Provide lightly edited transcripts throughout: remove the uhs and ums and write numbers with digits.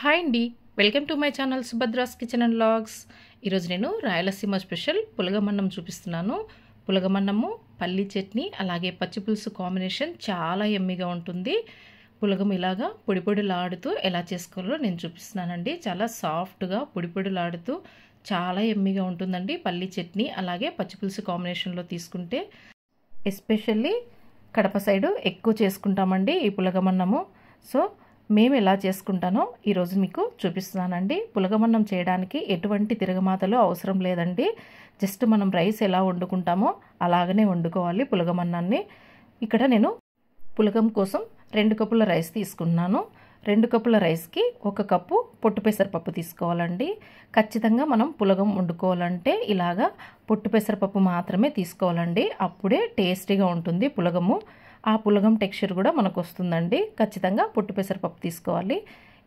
Hi అండి, welcome to my channel Subhadra's kitchen and vlogs. ఈరోజు నేను రాయలసీమ స్పెషల్ పులగమన్నం చూపిస్తున్నాను. పులగమన్నము, పల్లి చట్నీ, అలాగే పచ్చిపులుసు కాంబినేషన్ చాలా యమ్మీగా ఉంటుంది. పులగం ఇలాగా పొడి పొడిలాడుతూ ఎలా చేసుకోవాలో నేను చూపిస్తున్నానండి. చాలా సాఫ్ట్గా పొడి పొడిలాడుతూ చాలా యమ్మీగా ఉంటుందండి. పల్లి చట్నీ అలాగే పచ్చిపులుసు కాంబినేషన్లో తీసుకుంటే ఎస్పెషల్లీ కడప సైడు ఎక్కువ చేసుకుంటామండి ఈ పులగమన్నము. సో మేము ఎలా చేసుకుంటానో ఈరోజు మీకు చూపిస్తున్నానండి. పులగమన్నం చేయడానికి ఎటువంటి తిరగమాతలు అవసరం లేదండి. జస్ట్ మనం రైస్ ఎలా వండుకుంటామో అలాగనే వండుకోవాలి పులగమన్నాన్ని. ఇక్కడ నేను పులగం కోసం 2 కప్పుల రైస్ తీసుకున్నాను. 2 కప్పుల రైస్కి 1 కప్పు పొట్టు పెసరపప్పు తీసుకోవాలండి. ఖచ్చితంగా మనం పులగం వండుకోవాలంటే ఇలాగా పొట్టు పెసరపప్పు మాత్రమే తీసుకోవాలండి. అప్పుడే టేస్టీగా ఉంటుంది పులగము. ఆ పులగం టెక్స్చర్ కూడా మనకు వస్తుందండి. ఖచ్చితంగా పొట్టు పెసరపప్పు తీసుకోవాలి.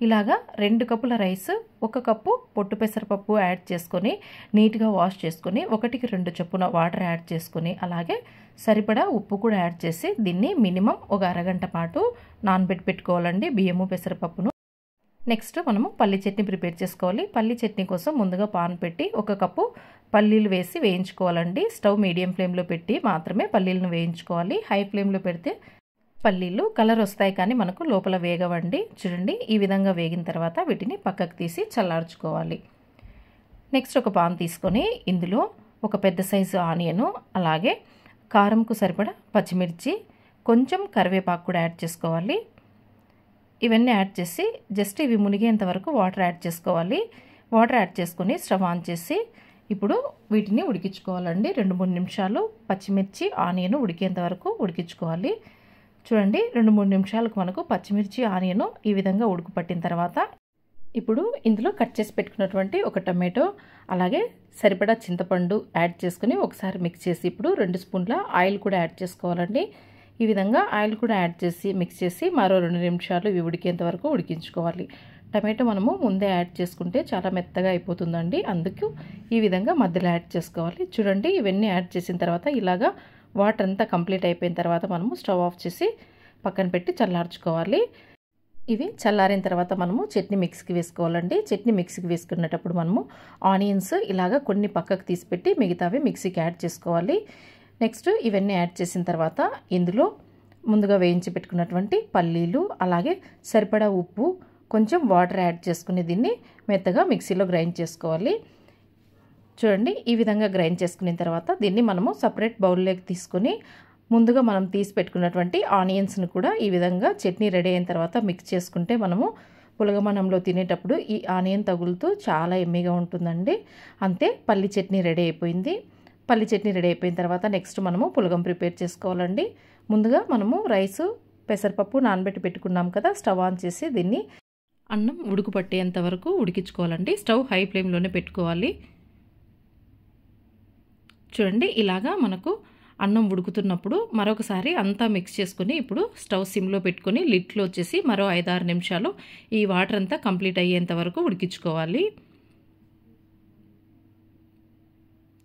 ఇలాగా 2 కప్పుల రైస్ 1 కప్పు పొట్టు పెసరపప్పు యాడ్ చేసుకొని నీట్గా వాష్ చేసుకొని 1కి 2 చొప్పున వాటర్ యాడ్ చేసుకొని అలాగే సరిపడా ఉప్పు కూడా యాడ్ చేసి దీన్ని మినిమం ఒక అరగంట పాటు నానబెట్టుకోవాలండి బియ్యము పెసరపప్పును. నెక్స్ట్ మనము పల్లి చట్నీ ప్రిపేర్ చేసుకోవాలి. పల్లి చట్నీ కోసం ముందుగా పాన్ పెట్టి 1 కప్పు పల్లీలు వేసి వేయించుకోవాలండి. స్టవ్ మీడియం ఫ్లేమ్లో పెట్టి మాత్రమే పల్లీలను వేయించుకోవాలి. హై ఫ్లేమ్లో పెడితే పల్లీలు కలర్ వస్తాయి కానీ మనకు లోపల వేగవండి. చూడండి, ఈ విధంగా వేగిన తర్వాత వీటిని పక్కకు తీసి చల్లార్చుకోవాలి. నెక్స్ట్ ఒక పాన్ తీసుకొని ఇందులో ఒక పెద్ద సైజు ఆనియను అలాగే కారంకు సరిపడా పచ్చిమిర్చి కొంచెం కరివేపాకు కూడా యాడ్ చేసుకోవాలి. ఇవన్నీ యాడ్ చేసి జస్ట్ ఇవి మునిగేంత వరకు వాటర్ యాడ్ చేసుకోవాలి. వాటర్ యాడ్ చేసుకొని స్టవ్ ఆన్ చేసి ఇప్పుడు వీటిని ఉడికించుకోవాలండి. 2-3 నిమిషాలు పచ్చిమిర్చి ఆనియన్ ఉడికేంత వరకు ఉడికించుకోవాలి. చూడండి, 2-3 నిమిషాలకు మనకు పచ్చిమిర్చి ఆనియన్ ఈ విధంగా ఉడుకు పట్టిన తర్వాత ఇప్పుడు ఇందులో కట్ చేసి పెట్టుకున్నటువంటి ఒక టమాటో అలాగే సరిపడా చింతపండు యాడ్ చేసుకుని ఒకసారి మిక్స్ చేసి ఇప్పుడు 2 స్పూన్ల ఆయిల్ కూడా యాడ్ చేసుకోవాలండి. ఈ విధంగా ఆయిల్ కూడా యాడ్ చేసి మిక్స్ చేసి మరో 2 నిమిషాలు ఇవి ఉడికేంత వరకు ఉడికించుకోవాలి. టమాటో మనము ముందే యాడ్ చేసుకుంటే చాలా మెత్తగా అయిపోతుందండి. అందుకు ఈ విధంగా మధ్యలో యాడ్ చేసుకోవాలి. చూడండి, ఇవన్నీ యాడ్ చేసిన తర్వాత ఇలాగా వాటర్ అంతా కంప్లీట్ అయిపోయిన తర్వాత మనము స్టవ్ ఆఫ్ చేసి పక్కన పెట్టి చల్లార్చుకోవాలి. ఇవి చల్లారిన తర్వాత మనము చట్నీ మిక్స్కి వేసుకోవాలండి. చట్నీ మిక్స్కి వేసుకునేటప్పుడు మనము ఆనియన్స్ ఇలాగా కొన్ని పక్కకు తీసిపెట్టి మిగతావి మిక్సీకి యాడ్ చేసుకోవాలి. నెక్స్ట్ ఇవన్నీ యాడ్ చేసిన తర్వాత ఇందులో ముందుగా వేయించి పెట్టుకున్నటువంటి పల్లీలు అలాగే సరిపడా ఉప్పు కొంచెం వాటర్ యాడ్ చేసుకుని దీన్ని మెత్తగా మిక్సీలో గ్రైండ్ చేసుకోవాలి. చూడండి, ఈ విధంగా గ్రైండ్ చేసుకున్న తర్వాత దీన్ని మనము సపరేట్ బౌల్లోకి తీసుకొని ముందుగా మనం తీసి పెట్టుకున్నటువంటి ఆనియన్స్ని కూడా ఈ విధంగా చట్నీ రెడీ అయిన తర్వాత మిక్స్ చేసుకుంటే మనము పులగమన్నంలో తినేటప్పుడు ఈ ఆనియన్ తగులుతూ చాలా యమ్మీగా ఉంటుందండి. అంతే, పల్లి చట్నీ రెడీ అయిపోయింది. పల్లి చట్నీ రెడీ అయిపోయిన తర్వాత నెక్స్ట్ మనము పులగం ప్రిపేర్ చేసుకోవాలండి. ముందుగా మనము రైసు పెసరపప్పు నానబెట్టి పెట్టుకున్నాం కదా, స్టవ్ ఆన్ చేసి దీన్ని అన్నం ఉడుకు పట్టేంత వరకు ఉడికించుకోవాలండి. స్టవ్ హై ఫ్లేమ్లోనే పెట్టుకోవాలి. చూడండి, ఇలాగా మనకు అన్నం ఉడుకుతున్నప్పుడు మరొకసారి అంతా మిక్స్ చేసుకొని ఇప్పుడు స్టవ్ సిమ్లో పెట్టుకొని లిడ్లో వచ్చేసి మరో 5-6 నిమిషాలు ఈ వాటర్ అంతా కంప్లీట్ అయ్యేంత వరకు ఉడికించుకోవాలి.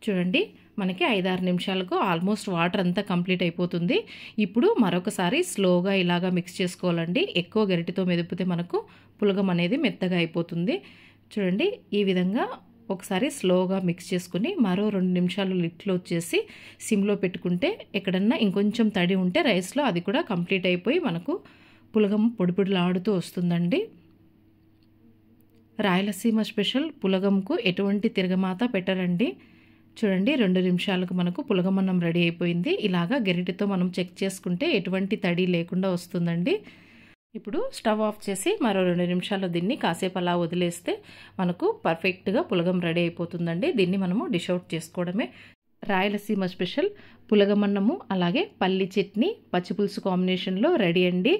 చూడండి, మనకి 5-6 నిమిషాలకు ఆల్మోస్ట్ వాటర్ అంతా కంప్లీట్ అయిపోతుంది. ఇప్పుడు మరొకసారి స్లోగా ఇలాగా మిక్స్ చేసుకోవాలండి. ఎక్కువ గరిటెతో మెదిపితే మనకు పులగం అనేది మెత్తగా అయిపోతుంది. చూడండి, ఈ విధంగా ఒకసారి స్లోగా మిక్స్ చేసుకుని మరో 2 నిమిషాలు లిట్లో వచ్చేసి సిమ్లో పెట్టుకుంటే ఎక్కడన్నా ఇంకొంచెం తడి ఉంటే రైస్లో అది కూడా కంప్లీట్ అయిపోయి మనకు పులగం పొడి పొడిలాడుతూ వస్తుందండి. రాయలసీమ స్పెషల్ పులగంకు ఎటువంటి తిరగమాత పెట్టరండి. చూడండి, 2 నిమిషాలకు మనకు పులగమన్నం రెడీ అయిపోయింది. ఇలాగా గరిటెతో మనం చెక్ చేసుకుంటే ఎటువంటి తడి లేకుండా వస్తుందండి. ఇప్పుడు స్టవ్ ఆఫ్ చేసి మరో 2 నిమిషాలు దీన్ని కాసేపు అలా వదిలేస్తే మనకు పర్ఫెక్ట్గా పులగం రెడీ అయిపోతుందండి. దీన్ని మనము డిష్ అవుట్ చేసుకోవడమే. రాయలసీమ స్పెషల్ పులగమన్నము అలాగే పల్లి చట్నీ పచ్చిపులుసు కాంబినేషన్లో రెడీ అండి.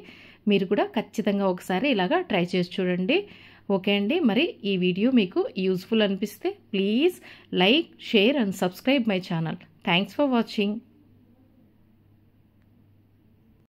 మీరు కూడా ఖచ్చితంగా ఒకసారి ఇలాగా ట్రై చేసి చూడండి. ఓకే అండి, మరి ఈ వీడియో మీకు యూస్ఫుల్ అనిపిస్తే please like, share and subscribe my channel. Thanks for watching.